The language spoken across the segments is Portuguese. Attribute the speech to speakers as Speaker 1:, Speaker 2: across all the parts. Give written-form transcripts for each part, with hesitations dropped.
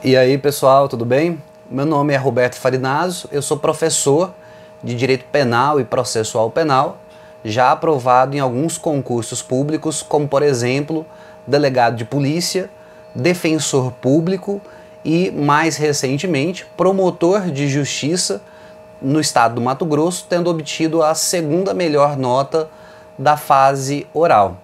Speaker 1: E aí pessoal, tudo bem? Meu nome é Roberto Farinazzo, eu sou professor de Direito Penal e Processual Penal, já aprovado em alguns concursos públicos, como por exemplo, delegado de polícia, defensor público e, mais recentemente, promotor de justiça no estado do Mato Grosso, tendo obtido a segunda melhor nota da fase oral.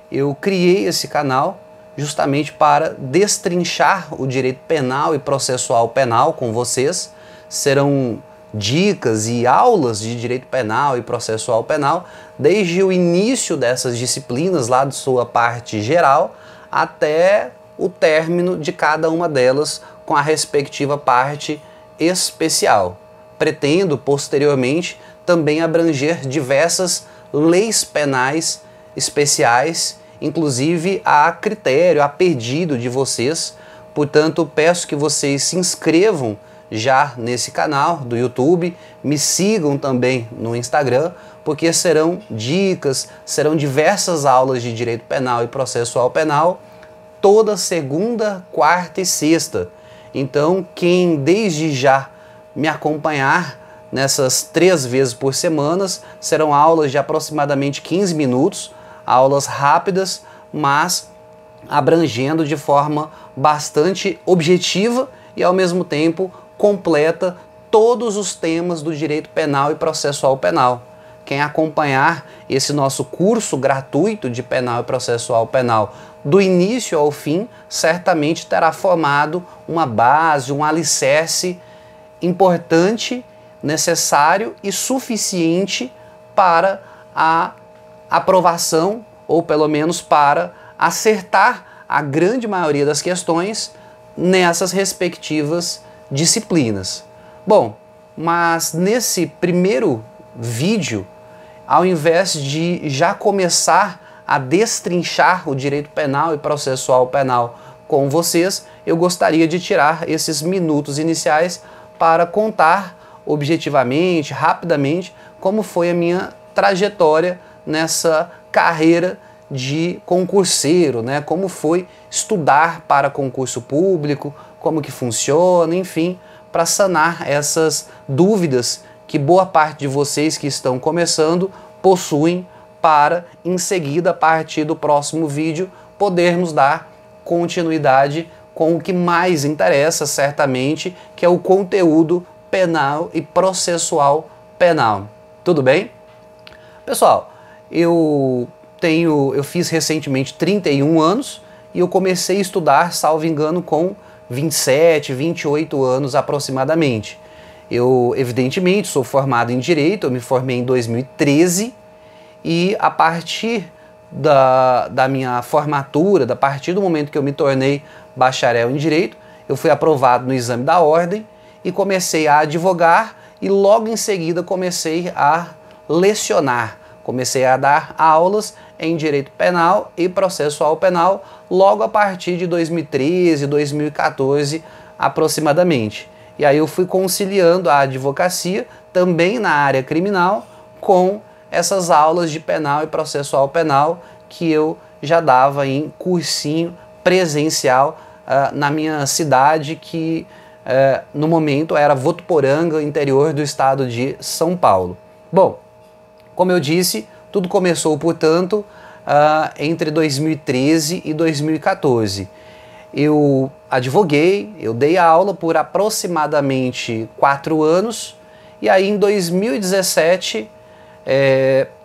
Speaker 1: Eu criei esse canal justamente para destrinchar o direito penal e processual penal com vocês. Serão dicas e aulas de direito penal e processual penal desde o início dessas disciplinas, lá de sua parte geral, até o término de cada uma delas com a respectiva parte especial. Pretendo, posteriormente, também abranger diversas leis penais especiais, inclusive a critério, a pedido de vocês. Portanto, peço que vocês se inscrevam já nesse canal do YouTube, me sigam também no Instagram, porque serão dicas, serão diversas aulas de direito penal e processual penal, toda segunda, quarta e sexta. Então, quem desde já me acompanhar nessas 3 vezes por semana, serão aulas de aproximadamente 15 minutos, aulas rápidas, mas abrangendo de forma bastante objetiva e ao mesmo tempo completa todos os temas do direito penal e processual penal. Quem acompanhar esse nosso curso gratuito de penal e processual penal do início ao fim, certamente terá formado uma base, um alicerce importante, necessário e suficiente para a aprovação, ou pelo menos para acertar a grande maioria das questões nessas respectivas disciplinas. Bom, mas nesse primeiro vídeo, ao invés de já começar a destrinchar o direito penal e processual penal com vocês, eu gostaria de tirar esses minutos iniciais para contar objetivamente, rapidamente, como foi a minha trajetória nessa carreira de concurseiro, né? Como foi estudar para concurso público, como que funciona, enfim, para sanar essas dúvidas que boa parte de vocês que estão começando possuem, para em seguida, a partir do próximo vídeo, podermos dar continuidade com o que mais interessa, certamente, que é o conteúdo penal e processual penal. Tudo bem? Pessoal, eu fiz recentemente 31 anos e eu comecei a estudar, salvo engano, com 27, 28 anos aproximadamente. Eu, evidentemente, sou formado em Direito, eu me formei em 2013 e a partir da minha formatura, a partir do momento que eu me tornei bacharel em Direito, eu fui aprovado no exame da ordem e comecei a advogar e logo em seguida comecei a lecionar. Comecei a dar aulas em Direito Penal e Processual Penal logo a partir de 2013, 2014 aproximadamente. E aí eu fui conciliando a advocacia também na área criminal com essas aulas de penal e processual penal que eu já dava em cursinho presencial na minha cidade, que no momento era Votuporanga, interior do estado de São Paulo. Bom, como eu disse, tudo começou, portanto, entre 2013 e 2014. Eu advoguei, eu dei aula por aproximadamente 4 anos, e aí em 2017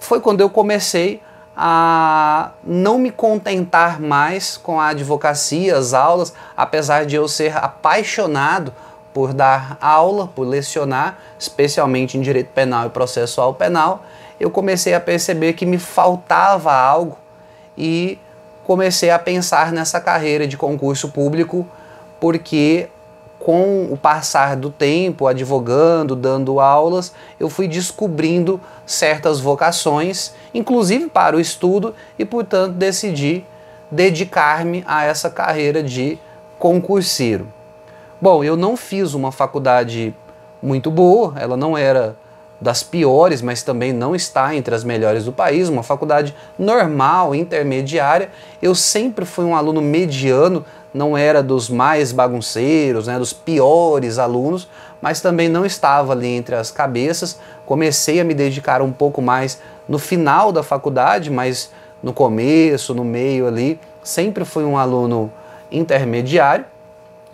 Speaker 1: foi quando eu comecei a não me contentar mais com a advocacia, as aulas, apesar de eu ser apaixonado por dar aula, por lecionar, especialmente em Direito Penal e Processual Penal. Eu comecei a perceber que me faltava algo e comecei a pensar nessa carreira de concurso público, porque com o passar do tempo, advogando, dando aulas, eu fui descobrindo certas vocações, inclusive para o estudo, e portanto decidi dedicar-me a essa carreira de concurseiro. Bom, eu não fiz uma faculdade muito boa, ela não era das piores, mas também não está entre as melhores do país, uma faculdade normal, intermediária. Eu sempre fui um aluno mediano não era dos mais bagunceiros, né, dos piores alunos, mas também não estava ali entre as cabeças. Comecei a me dedicar um pouco mais no final da faculdade, mas no começo, no meio ali, sempre fui um aluno intermediário,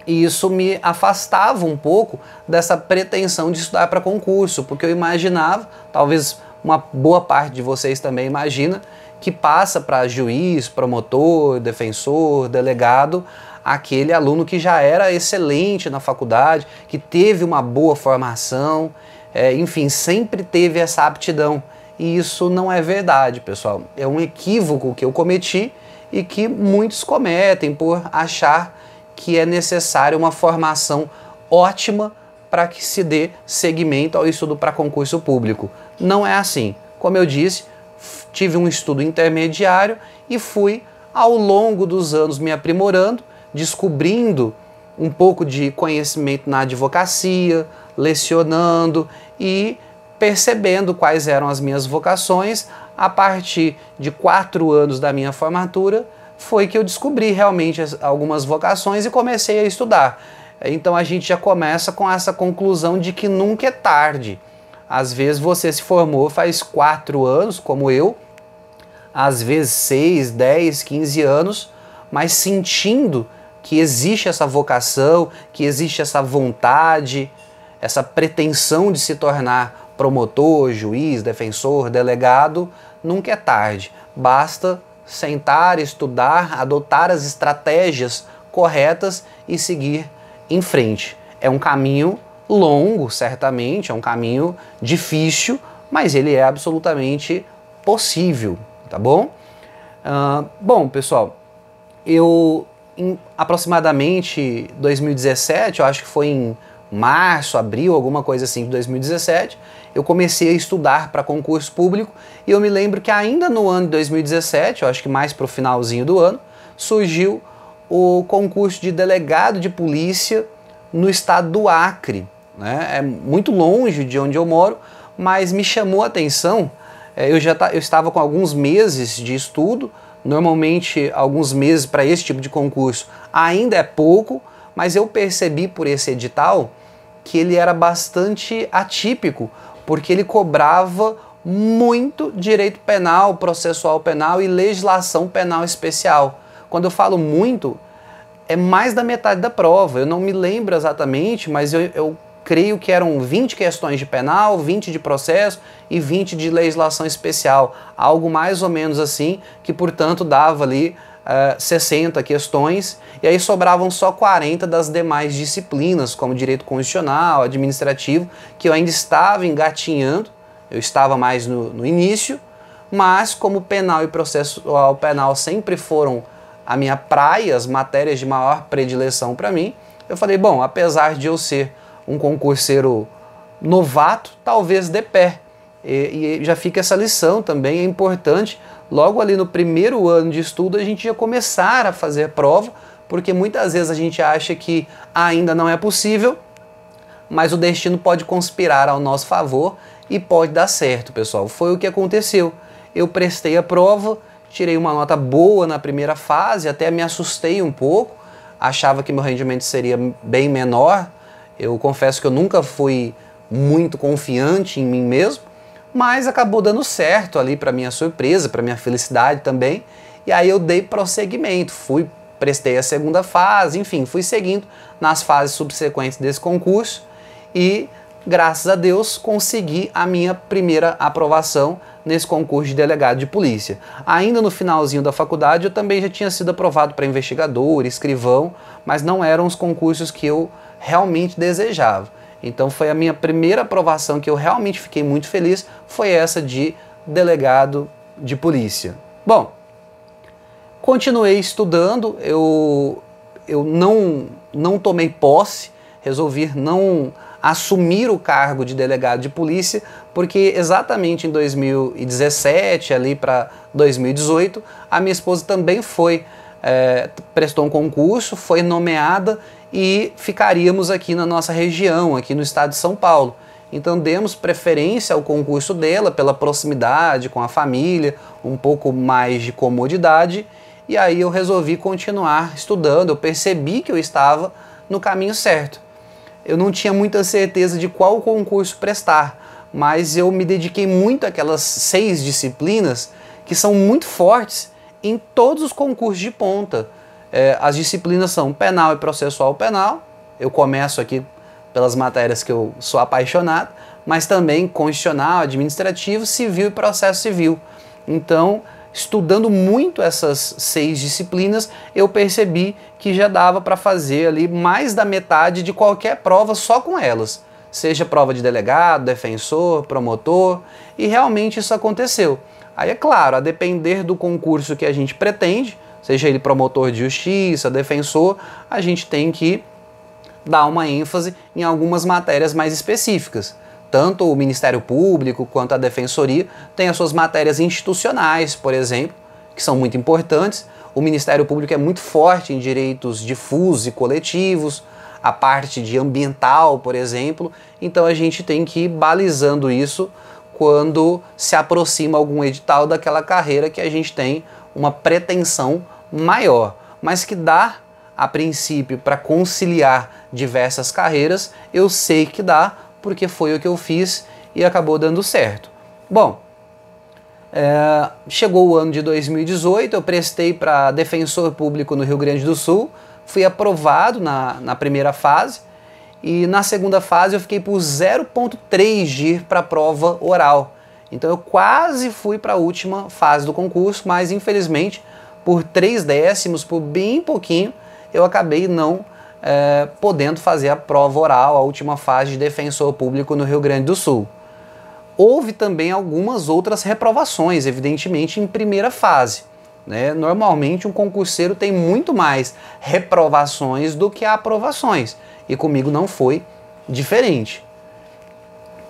Speaker 1: e isso me afastava um pouco dessa pretensão de estudar para concurso, porque eu imaginava, talvez uma boa parte de vocês também imagina, que passa para juiz, promotor, defensor, delegado, aquele aluno que já era excelente na faculdade, que teve uma boa formação, enfim, sempre teve essa aptidão. E isso não é verdade, pessoal. É um equívoco que eu cometi e que muitos cometem por achar que é necessário uma formação ótima para que se dê seguimento ao estudo para concurso público. Não é assim. Como eu disse, tive um estudo intermediário e fui, ao longo dos anos, me aprimorando, descobrindo um pouco de conhecimento na advocacia, lecionando e percebendo quais eram as minhas vocações. A partir de 4 anos da minha formatura, foi que eu descobri realmente algumas vocações e comecei a estudar. Então a gente já começa com essa conclusão de que nunca é tarde. Às vezes você se formou faz 4 anos, como eu, às vezes 6, 10, 15 anos, mas sentindo que existe essa vocação, que existe essa vontade, essa pretensão de se tornar promotor, juiz, defensor, delegado, nunca é tarde. Basta sentar, estudar, adotar as estratégias corretas e seguir em frente. É um caminho longo, certamente, é um caminho difícil, mas ele é absolutamente possível, tá bom? Bom, pessoal, eu em aproximadamente 2017, eu acho que foi em março, abril, alguma coisa assim de 2017, eu comecei a estudar para concurso público e eu me lembro que ainda no ano de 2017, eu acho que mais para o finalzinho do ano, surgiu o concurso de delegado de polícia no estado do Acre, né? É muito longe de onde eu moro, mas me chamou a atenção. Eu estava com alguns meses de estudo, normalmente alguns meses para esse tipo de concurso ainda é pouco, mas eu percebi por esse edital que ele era bastante atípico, porque ele cobrava muito direito penal, processual penal e legislação penal especial. Quando eu falo muito, é mais da metade da prova. Eu não me lembro exatamente, mas eu creio que eram 20 questões de penal, 20 de processo e 20 de legislação especial. Algo mais ou menos assim, que portanto dava ali 60 questões, e aí sobravam só 40 das demais disciplinas, como direito constitucional, administrativo, que eu ainda estava engatinhando, eu estava mais no início, mas como penal e processual penal sempre foram a minha praia, as matérias de maior predileção para mim, eu falei, bom, apesar de eu ser um concurseiro novato, talvez dê pé. E já fica essa lição também, é importante, logo ali no primeiro ano de estudo, a gente já começar a fazer prova, porque muitas vezes a gente acha que ainda não é possível, mas o destino pode conspirar ao nosso favor e pode dar certo, pessoal. Foi o que aconteceu. Eu prestei a prova, tirei uma nota boa na primeira fase, até me assustei um pouco, achava que meu rendimento seria bem menor. Eu confesso que eu nunca fui muito confiante em mim mesmo, mas acabou dando certo ali para minha surpresa, para minha felicidade também. E aí eu dei prosseguimento, prestei a segunda fase, enfim, fui seguindo nas fases subsequentes desse concurso e, graças a Deus, consegui a minha primeira aprovação nesse concurso de delegado de polícia. Ainda no finalzinho da faculdade eu também já tinha sido aprovado para investigador, escrivão, mas não eram os concursos que eu realmente desejava. Então foi a minha primeira aprovação que eu realmente fiquei muito feliz, foi essa de delegado de polícia. Bom, continuei estudando, eu não tomei posse, resolvi não assumir o cargo de delegado de polícia, porque exatamente em 2017, ali para 2018, a minha esposa também prestou um concurso, foi nomeada e ficaríamos aqui na nossa região, aqui no estado de São Paulo. Então demos preferência ao concurso dela pela proximidade com a família, um pouco mais de comodidade, e aí eu resolvi continuar estudando. Eu percebi que eu estava no caminho certo. Eu não tinha muita certeza de qual concurso prestar, mas eu me dediquei muito àquelas 6 disciplinas que são muito fortes em todos os concursos de ponta. As disciplinas são penal e processual penal. Eu começo aqui pelas matérias que eu sou apaixonado, mas também constitucional, administrativo, civil e processo civil. Então, estudando muito essas 6 disciplinas, eu percebi que já dava para fazer ali mais da metade de qualquer prova só com elas. Seja prova de delegado, defensor, promotor, e realmente isso aconteceu. Aí é claro, a depender do concurso que a gente pretende, seja ele promotor de justiça, defensor, a gente tem que dar uma ênfase em algumas matérias mais específicas. Tanto o Ministério Público quanto a Defensoria têm as suas matérias institucionais, por exemplo, que são muito importantes. O Ministério Público é muito forte em direitos difusos e coletivos, a parte de ambiental, por exemplo. Então a gente tem que ir balizando isso quando se aproxima algum edital daquela carreira que a gente tem uma pretensão maior, mas que dá, a princípio, para conciliar diversas carreiras. Eu sei que dá, porque foi o que eu fiz e acabou dando certo. Bom, chegou o ano de 2018, eu prestei para defensor público no Rio Grande do Sul, fui aprovado na primeira fase, e na segunda fase eu fiquei por 0,3 de ir para a prova oral. Então eu quase fui para a última fase do concurso, mas infelizmente por 3 décimos, por bem pouquinho, eu acabei não podendo fazer a prova oral, a última fase de defensor público no Rio Grande do Sul. Houve também algumas outras reprovações, evidentemente, em primeira fase, né? Normalmente um concurseiro tem muito mais reprovações do que aprovações, e comigo não foi diferente.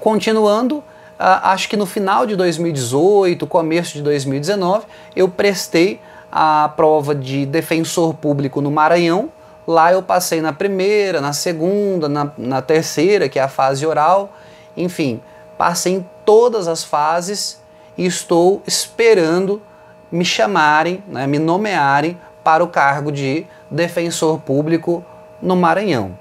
Speaker 1: Continuando, acho que no final de 2018, começo de 2019, eu prestei a prova de defensor público no Maranhão. Lá eu passei na primeira, na segunda, na terceira, que é a fase oral. Enfim, passei em todas as fases e estou esperando me chamarem, né, me nomearem para o cargo de defensor público no Maranhão.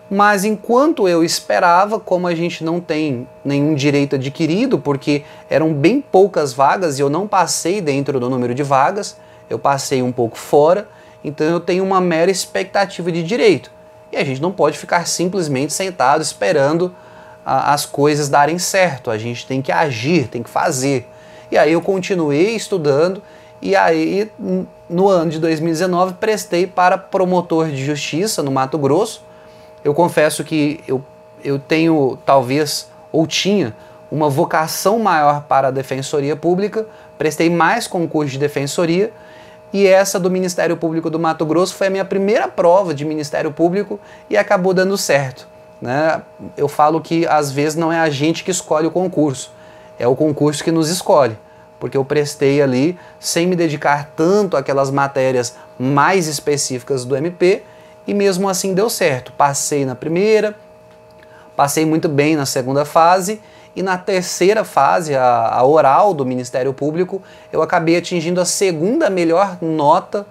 Speaker 1: Mas enquanto eu esperava, como a gente não tem nenhum direito adquirido, porque eram bem poucas vagas e eu não passei dentro do número de vagas, eu passei um pouco fora, então eu tenho uma mera expectativa de direito. E a gente não pode ficar simplesmente sentado esperando as coisas darem certo. A gente tem que agir, tem que fazer. E aí eu continuei estudando e aí no ano de 2019 prestei para promotor de justiça no Mato Grosso. Eu confesso que eu tenho talvez, ou tinha, uma vocação maior para a defensoria pública, prestei mais concursos de defensoria, e essa do Ministério Público do Mato Grosso foi a minha primeira prova de Ministério Público e acabou dando certo, né? Eu falo que às vezes não é a gente que escolhe o concurso, é o concurso que nos escolhe, porque eu prestei ali sem me dedicar tanto àquelas matérias mais específicas do MP e mesmo assim deu certo. Passei na primeira, passei muito bem na segunda fase, e na terceira fase, a oral do Ministério Público, eu acabei atingindo a segunda melhor nota.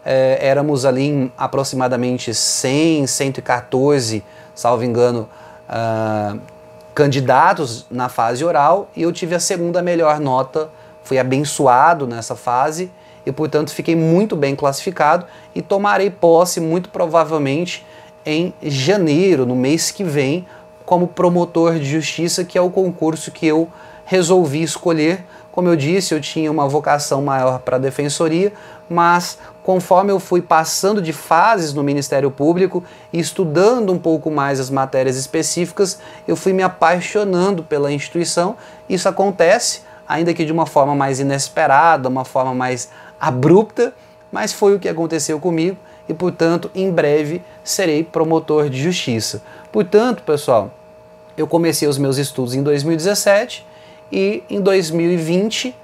Speaker 1: Éramos ali em aproximadamente 100, 114, salvo engano, candidatos na fase oral, e eu tive a segunda melhor nota, fui abençoado nessa fase, e portanto fiquei muito bem classificado e tomarei posse muito provavelmente em janeiro, no mês que vem, como promotor de justiça, que é o concurso que eu resolvi escolher. Como eu disse, eu tinha uma vocação maior para a defensoria, mas conforme eu fui passando de fases no Ministério Público e estudando um pouco mais as matérias específicas, eu fui me apaixonando pela instituição. Isso acontece, ainda que de uma forma mais inesperada, uma forma mais abrupta, mas foi o que aconteceu comigo e, portanto, em breve serei promotor de justiça. Portanto, pessoal, eu comecei os meus estudos em 2017 e em 2020,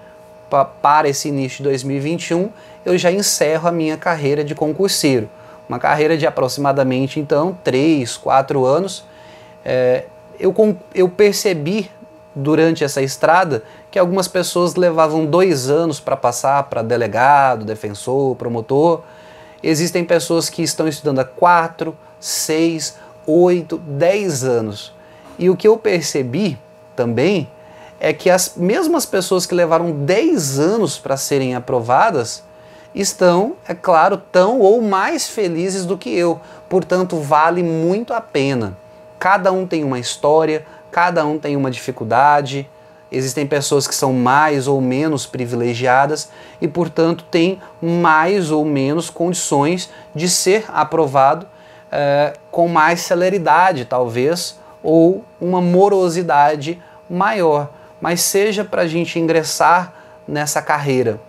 Speaker 1: para esse início de 2021, eu já encerro a minha carreira de concurseiro. Uma carreira de aproximadamente, então, 3, 4 anos. Eu percebi durante essa estrada que algumas pessoas levavam 2 anos para passar para delegado, defensor, promotor. Existem pessoas que estão estudando há 4, 6, 8, 10 anos. E o que eu percebi também é que as mesmas pessoas que levaram 10 anos para serem aprovadas estão, é claro, tão ou mais felizes do que eu. Portanto, vale muito a pena. Cada um tem uma história, cada um tem uma dificuldade. Existem pessoas que são mais ou menos privilegiadas e, portanto, têm mais ou menos condições de ser aprovado com mais celeridade, talvez, ou uma morosidade maior. Mas seja para a gente ingressar nessa carreira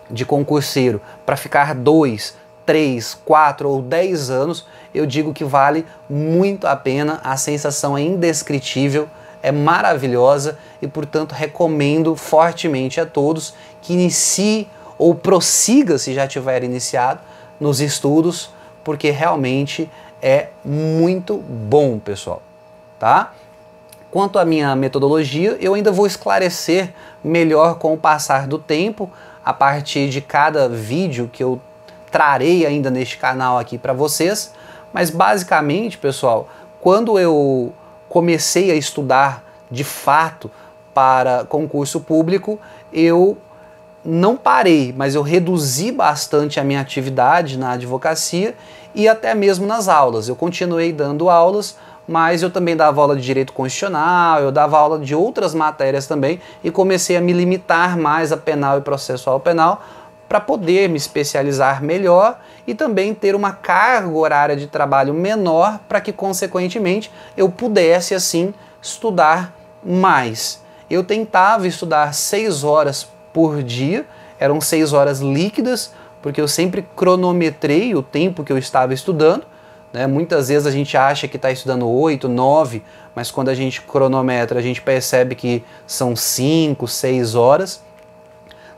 Speaker 1: de concurseiro para ficar 2, 3, 4 ou 10 anos, eu digo que vale muito a pena, a sensação é indescritível, é maravilhosa e, portanto, recomendo fortemente a todos que inicie ou prossiga, se já tiver iniciado, nos estudos, porque realmente é muito bom, pessoal, tá? Quanto à minha metodologia, eu ainda vou esclarecer melhor com o passar do tempo, a partir de cada vídeo que eu trarei ainda neste canal aqui para vocês, mas basicamente, pessoal, quando eu comecei a estudar de fato para concurso público, eu não parei, mas eu reduzi bastante a minha atividade na advocacia e até mesmo nas aulas. Eu continuei dando aulas, mas eu também dava aula de direito constitucional, eu dava aula de outras matérias também e comecei a me limitar mais a penal e processual penal para poder me especializar melhor e também ter uma carga horária de trabalho menor para que, consequentemente, eu pudesse, assim, estudar mais. Eu tentava estudar 6 horas por dia, eram 6 horas líquidas, porque eu sempre cronometrei o tempo que eu estava estudando. Muitas vezes a gente acha que está estudando 8, 9, mas quando a gente cronometra, a gente percebe que são 5, 6 horas.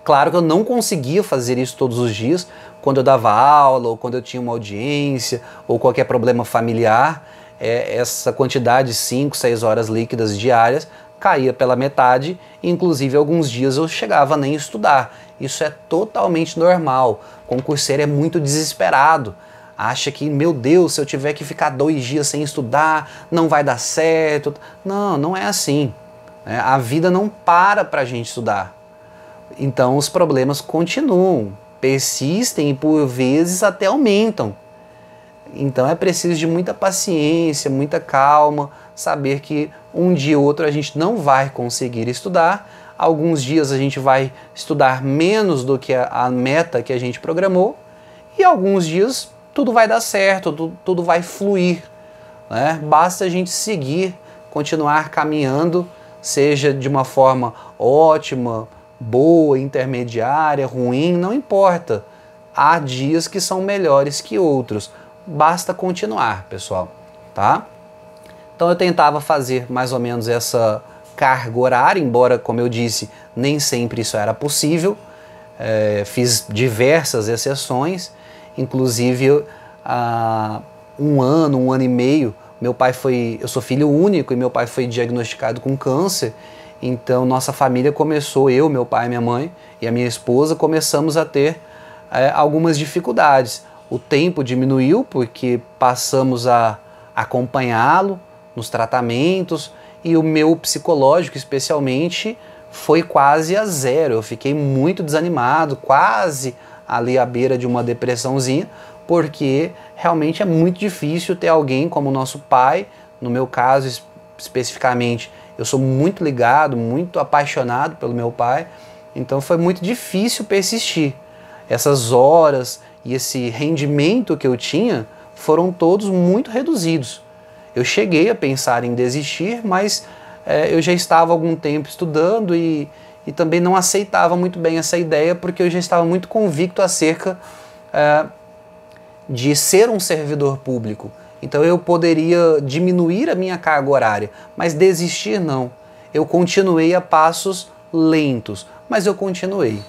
Speaker 1: Claro que eu não conseguia fazer isso todos os dias, quando eu dava aula, ou quando eu tinha uma audiência, ou qualquer problema familiar, essa quantidade de 5, 6 horas líquidas diárias caía pela metade, e inclusive alguns dias eu chegava nem a estudar. Isso é totalmente normal. O concurseiro é muito desesperado. Acha que, meu Deus, se eu tiver que ficar 2 dias sem estudar, não vai dar certo. Não, não é assim. A vida não para a gente estudar. Então os problemas continuam, persistem e por vezes até aumentam. Então é preciso de muita paciência, muita calma, saber que um dia ou outro a gente não vai conseguir estudar. Alguns dias a gente vai estudar menos do que a meta que a gente programou e alguns dias tudo vai dar certo, tudo vai fluir, né? Basta a gente seguir, continuar caminhando, seja de uma forma ótima, boa, intermediária, ruim, não importa. Há dias que são melhores que outros. Basta continuar, pessoal, tá? Então eu tentava fazer mais ou menos essa carga horária, embora, como eu disse, nem sempre isso era possível. Fiz diversas exceções. Inclusive, há um ano e meio, eu sou filho único e meu pai foi diagnosticado com câncer, então nossa família começou, eu, meu pai, minha mãe e a minha esposa, começamos a ter algumas dificuldades. O tempo diminuiu porque passamos a acompanhá-lo nos tratamentos e o meu psicológico, especialmente, foi quase a zero. Eu fiquei muito desanimado, quase ali à beira de uma depressãozinha, porque realmente é muito difícil ter alguém como o nosso pai. No meu caso, especificamente, eu sou muito ligado, muito apaixonado pelo meu pai, então foi muito difícil persistir. Essas horas e esse rendimento que eu tinha foram todos muito reduzidos. Eu cheguei a pensar em desistir, mas eu já estava há algum tempo estudando e também não aceitava muito bem essa ideia, porque eu já estava muito convicto acerca de ser um servidor público. Então eu poderia diminuir a minha carga horária, mas desistir não. Eu continuei a passos lentos, mas eu continuei.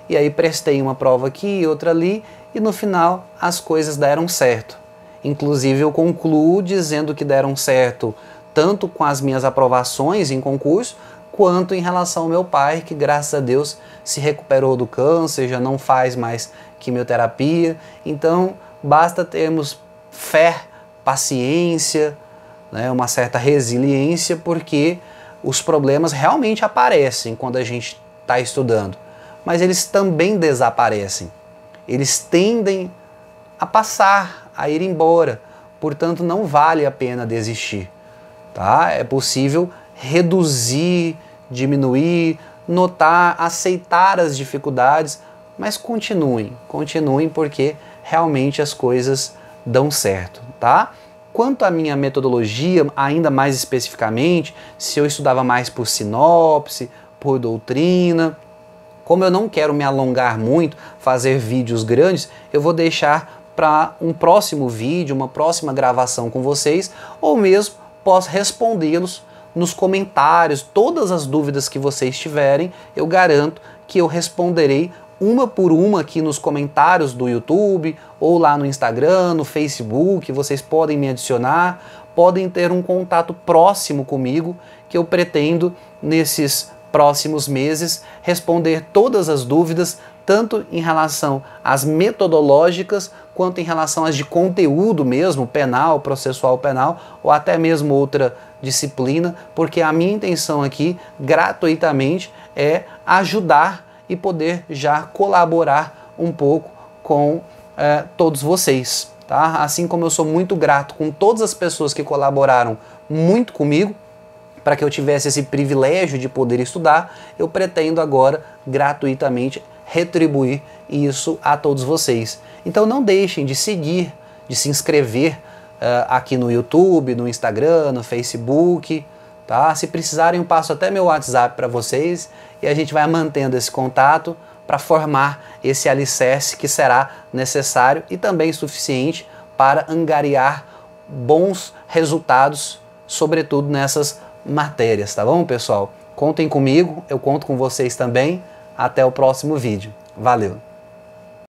Speaker 1: E aí prestei uma prova aqui, outra ali, e no final as coisas deram certo. Inclusive eu concluo dizendo que deram certo tanto com as minhas aprovações em concurso, quanto em relação ao meu pai, que graças a Deus se recuperou do câncer, já não faz mais quimioterapia. Então basta termos fé, paciência, né, uma certa resiliência, porque os problemas realmente aparecem quando a gente está estudando, mas eles também desaparecem. Eles tendem a passar, a ir embora. Portanto, não vale a pena desistir. Tá? É possível reduzir, diminuir, notar, aceitar as dificuldades, mas continuem porque realmente as coisas dão certo. Tá? Quanto à minha metodologia, ainda mais especificamente, se eu estudava mais por sinopse, por doutrina, como eu não quero me alongar muito, fazer vídeos grandes, eu vou deixar para um próximo vídeo, uma próxima gravação com vocês, ou mesmo posso respondê-los nos comentários. Todas as dúvidas que vocês tiverem, eu garanto que eu responderei uma por uma aqui nos comentários do YouTube, ou lá no Instagram, no Facebook. Vocês podem me adicionar, podem ter um contato próximo comigo, que eu pretendo nesses próximos meses responder todas as dúvidas, tanto em relação às metodológicas, quanto em relação às de conteúdo mesmo, penal, processual penal, ou até mesmo outra disciplina, porque a minha intenção aqui, gratuitamente, é ajudar e poder já colaborar um pouco com todos vocês. Tá? Assim como eu sou muito grato com todas as pessoas que colaboraram muito comigo, para que eu tivesse esse privilégio de poder estudar, eu pretendo agora, gratuitamente, retribuir isso a todos vocês. Então não deixem de seguir, de se inscrever aqui no YouTube, no Instagram, no Facebook. Tá? Se precisarem, eu passo até meu WhatsApp para vocês e a gente vai mantendo esse contato para formar esse alicerce que será necessário e também suficiente para angariar bons resultados, sobretudo nessas matérias, tá bom, pessoal? Contem comigo, eu conto com vocês também. Até o próximo vídeo. Valeu!